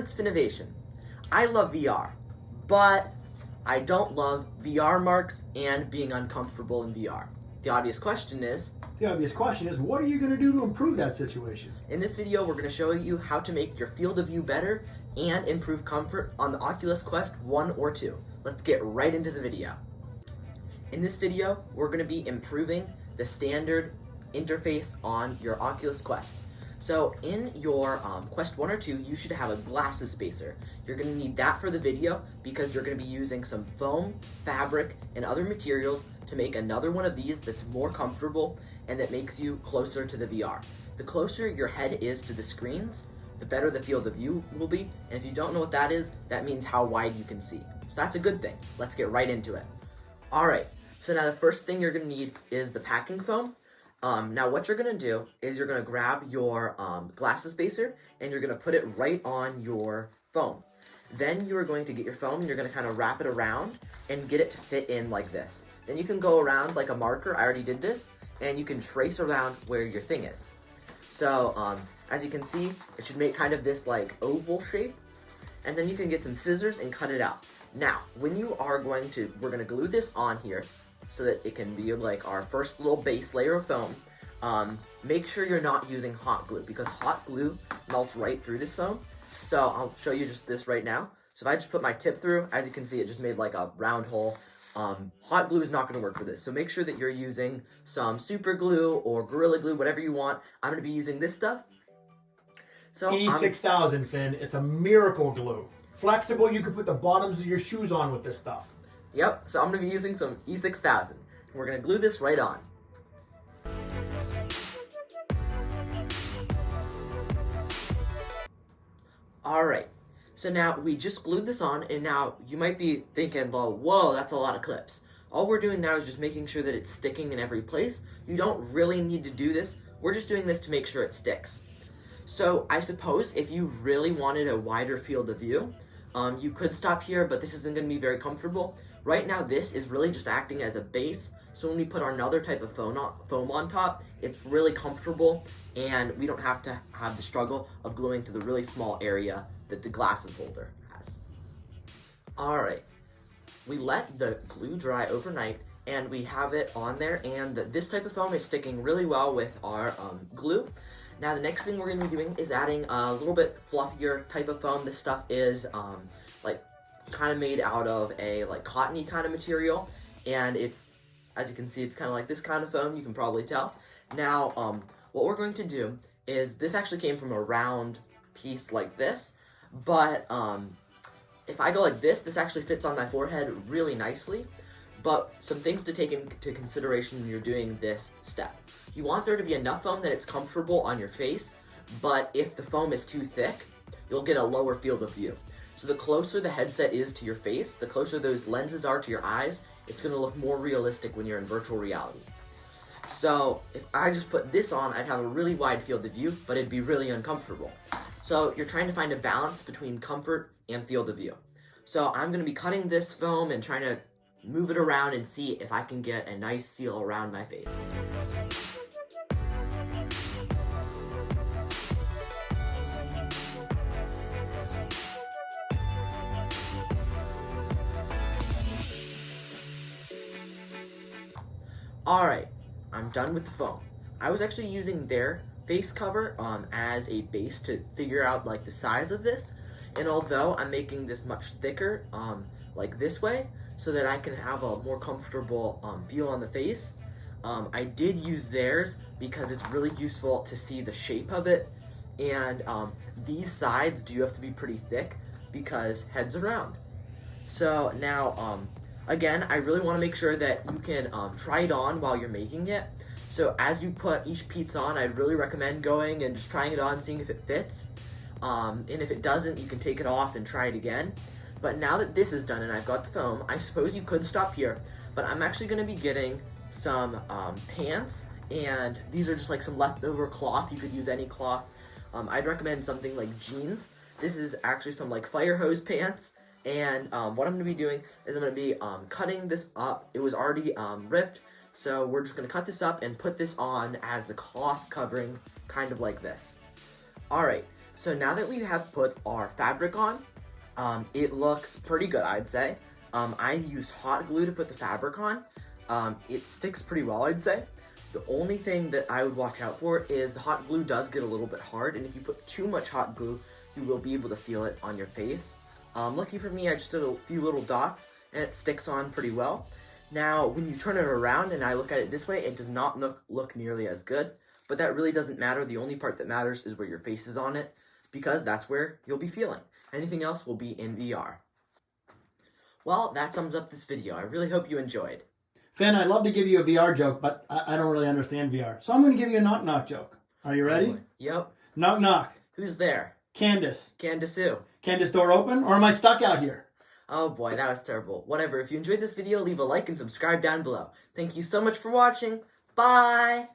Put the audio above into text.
it's Finnovation. I love VR, but I don't love VR marks and being uncomfortable in VR. The obvious question is, what are you going to do to improve that situation? in this video we're going to show you how to make your field of view better and improve comfort on the Oculus Quest 1 or 2. Let's get right into the video. In this video, we're going to be improving the standard interface on your Oculus Quest. So in your Quest 1 or 2, you should have a glasses spacer. You're going to need that for the video because you're going to be using some foam, fabric, and other materials to make another one of these that's more comfortable and that makes you closer to the VR. The closer your head is to the screens, the better the field of view will be, and if you don't know what that is, that means how wide you can see. So that's a good thing. Let's get right into it. Alright, so now the first thing you're going to need is the packing foam. Now what you're going to do is you're going to grab your glasses spacer and you're going to put it right on your foam. Then you are going to get your foam and you're going to kind of wrap it around and get it to fit in like this. Then you can go around like a marker, I already did this, and you can trace around where your thing is. So as you can see, it should make kind of this like oval shape, and then you can get some scissors and cut it out. Now, when you are we're going to glue this on here, so that it can be like our first little base layer of foam. Make sure you're not using hot glue because hot glue melts right through this foam. So I'll show you just this right now. So if I just put my tip through, as you can see, it just made like a round hole. Hot glue is not going to work for this. So make sure that you're using some super glue or Gorilla Glue, whatever you want. I'm going to be using this stuff. So E6000, Finn. It's a miracle glue. Flexible, you can put the bottoms of your shoes on with this stuff. Yep, so I'm going to be using some E6000. We're going to glue this right on. Alright, so now we just glued this on, and now you might be thinking, well, whoa, that's a lot of clips. All we're doing now is just making sure that it's sticking in every place. You don't really need to do this. We're just doing this to make sure it sticks. So I suppose if you really wanted a wider field of view, you could stop here, but this isn't going to be very comfortable. Right now, this is really just acting as a base, so when we put our another type of foam on top, it's really comfortable, and we don't have to have the struggle of gluing to the really small area that the glasses holder has. Alright, we let the glue dry overnight, and we have it on there, and this type of foam is sticking really well with our glue. Now the next thing we're going to be doing is adding a little bit fluffier type of foam. This stuff is like kind of made out of a like cottony kind of material, and it's, as you can see, it's kind of like this kind of foam, you can probably tell. Now what we're going to do is, this actually came from a round piece like this, but if I go like this actually fits on my forehead really nicely. But some things to take into consideration when you're doing this step. You want there to be enough foam that it's comfortable on your face, but if the foam is too thick, you'll get a lower field of view. So the closer the headset is to your face, the closer those lenses are to your eyes, it's going to look more realistic when you're in virtual reality. So if I just put this on, I'd have a really wide field of view, but it'd be really uncomfortable. So you're trying to find a balance between comfort and field of view. So I'm going to be cutting this foam and trying to move it around and see if I can get a nice seal around my face. Alright, I'm done with the foam. I was actually using their face cover as a base to figure out like the size of this, and although I'm making this much thicker like this way, so that I can have a more comfortable feel on the face, I did use theirs because it's really useful to see the shape of it, and these sides do have to be pretty thick because heads are round. So now, again, I really want to make sure that you can try it on while you're making it. So as you put each piece on, I'd really recommend going and just trying it on, seeing if it fits. And if it doesn't, you can take it off and try it again. But now that this is done and I've got the foam, I suppose you could stop here, but I'm actually going to be getting some pants, and these are just like some leftover cloth. You could use any cloth. I'd recommend something like jeans. This is actually some like fire hose pants, and what I'm going to be doing is I'm going to be cutting this up. It was already ripped, so we're just going to cut this up and put this on as the cloth covering, kind of like this. Alright, So now that we have put our fabric on, it looks pretty good, I'd say. I used hot glue to put the fabric on. It sticks pretty well, I'd say. The only thing that I would watch out for is the hot glue does get a little bit hard, and if you put too much hot glue, you will be able to feel it on your face. Lucky for me, I just did a few little dots, and it sticks on pretty well. Now, when you turn it around and I look at it this way, it does not look nearly as good, but that really doesn't matter. The only part that matters is where your face is on it, because that's where you'll be feeling. Anything else will be in VR. Well, that sums up this video. I really hope you enjoyed. Finn, I'd love to give you a VR joke, but I don't really understand VR. So I'm going to give you a knock-knock joke. Are you ready? Yep. Knock-knock. Who's there? Candace. Candace who? Candace, door open, or am I stuck out here? Oh boy, that was terrible. Whatever, if you enjoyed this video, leave a like and subscribe down below. Thank you so much for watching. Bye!